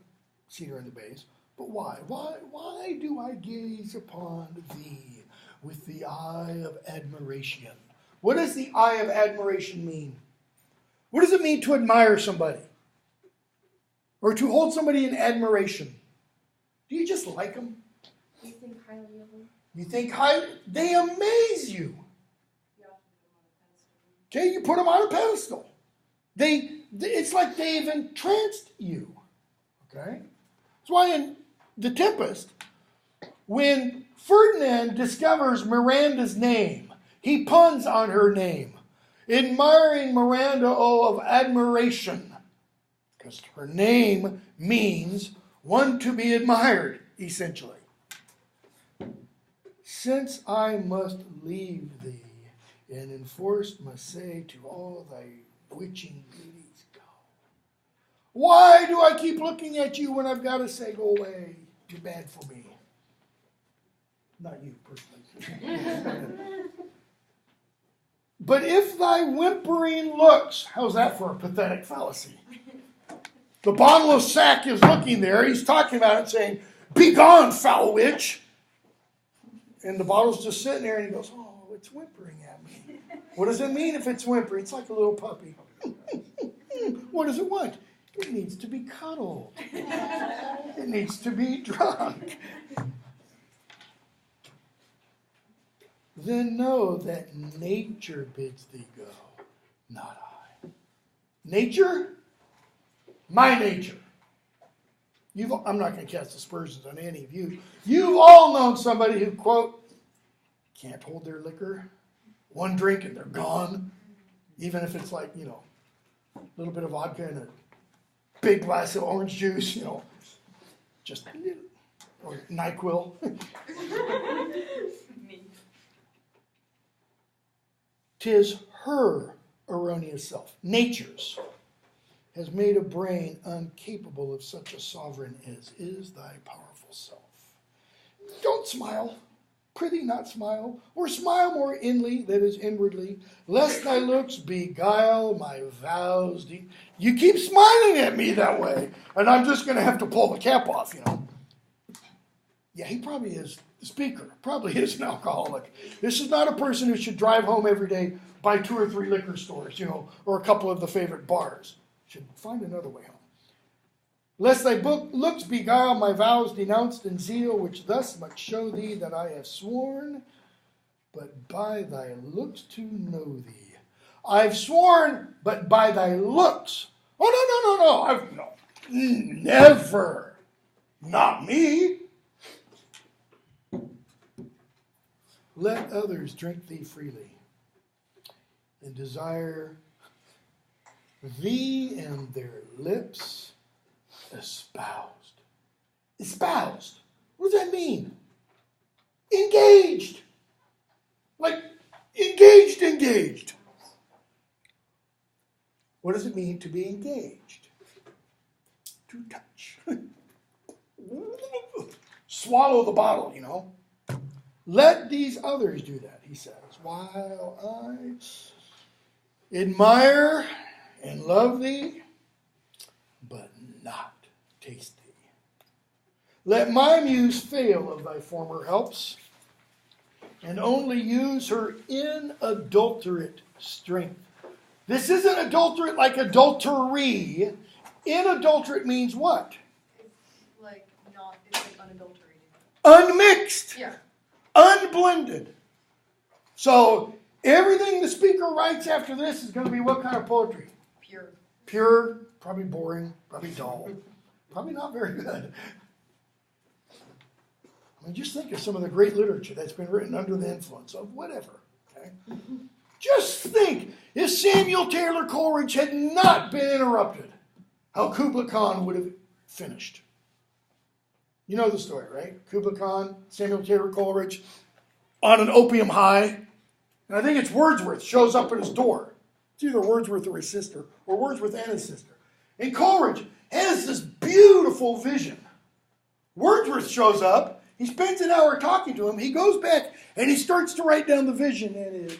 in the bays. But why? Why do I gaze upon thee with the eye of admiration? What does the eye of admiration mean? What does it mean to admire somebody? Or to hold somebody in admiration? Do you just like them? You think highly of them? You think highly? They amaze you. Okay, you put them on a pedestal. They It's like they've entranced you. Okay? That's why in The Tempest, when Ferdinand discovers Miranda's name, he puns on her name. Admiring Miranda, oh, of admiration. Because her name means one to be admired, essentially. Since I must leave thee, and enforced must say to all thy witching beauties, go. Why do I keep looking at you when I've got to say, go away? You're bad for me. Not you, personally. But if thy whimpering looks, how's that for a pathetic fallacy? The bottomless sack is looking there. He's talking about it, saying, be gone, foul witch. And the bottle's just sitting there, and he goes, oh, it's whimpering at me. What does it mean if it's whimpering? It's like a little puppy. What does it want? It needs to be cuddled. It needs to be drunk. Then know that nature bids thee go, not I. Nature? My nature. I'm not going to cast aspersions on any of you. You've all known somebody who, quote, can't hold their liquor. One drink and they're gone. Even if it's like, a little bit of vodka and a big glass of orange juice, just a little. Or NyQuil. Tis her erroneous self, nature's, has made a brain incapable of such a sovereign as is thy powerful self. Don't smile, prithee not smile, or smile more inly, that is inwardly, lest thy looks beguile my vows. You keep smiling at me that way, and I'm just going to have to pull the cap off, Yeah, he probably is the speaker, probably is an alcoholic. This is not a person who should drive home every day, buy 2 or 3 liquor stores, or a couple of the favorite bars. Should find another way home. Lest thy looks beguile my vows denounced in zeal, which thus much show thee that I have sworn, but by thy looks to know thee. I've sworn, but by thy looks. Oh, no. Never. Not me. Let others drink thee freely, and desire thee and their lips espoused. Espoused. What does that mean? Engaged. Like engaged. What does it mean to be engaged? To touch. Swallow the bottle, Let these others do that, he says, while I admire and love thee, but not taste thee. Let my muse fail of thy former helps, and only use her inadulterate strength. This isn't adulterate like adultery. Inadulterate means what? It's like unadulterated. Unmixed. Yeah. Unblended. So everything the speaker writes after this is going to be what kind of poetry? Pure, probably boring, probably dull, probably not very good. Just think of some of the great literature that's been written under the influence of whatever. Okay? Just think if Samuel Taylor Coleridge had not been interrupted, how Kubla Khan would have finished. You know the story, right? Kubla Khan, Samuel Taylor Coleridge, on an opium high. And I think it's Wordsworth shows up at his door. It's either Wordsworth or his sister, or Wordsworth and his sister. And Coleridge has this beautiful vision. Wordsworth shows up. He spends an hour talking to him. He goes back and he starts to write down the vision. And it,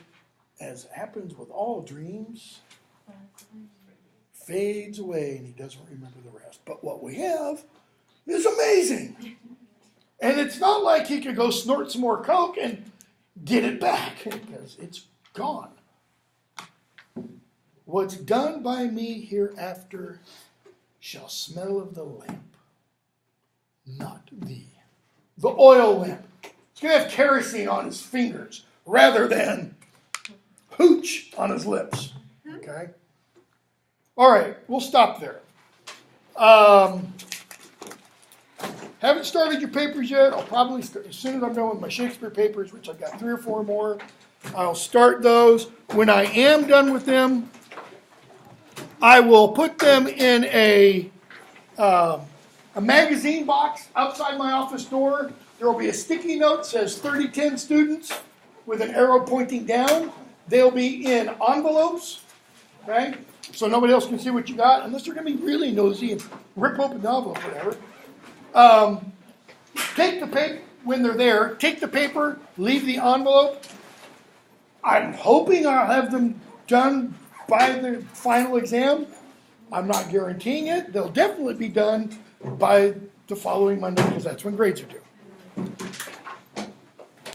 as happens with all dreams, fades away and he doesn't remember the rest. But what we have is amazing. And it's not like he could go snort some more coke and get it back, because it's gone. What's done by me hereafter shall smell of the lamp, not thee. The oil lamp. It's going to have kerosene on his fingers rather than hooch on his lips. Okay? All right, we'll stop there. Haven't started your papers yet. I'll probably start as soon as I'm done with my Shakespeare papers, which I've got 3 or 4 more. I'll start those. When I am done with them, I will put them in a magazine box outside my office door. There will be a sticky note that says 3010 students with an arrow pointing down. They'll be in envelopes, okay? So nobody else can see what you got, unless they're going to be really nosy and rip open the envelope, whatever. Take the paper, when they're there, take the paper, leave the envelope. I'm hoping I'll have them done by the final exam. I'm not guaranteeing it. They'll definitely be done by the following Monday because that's when grades are due.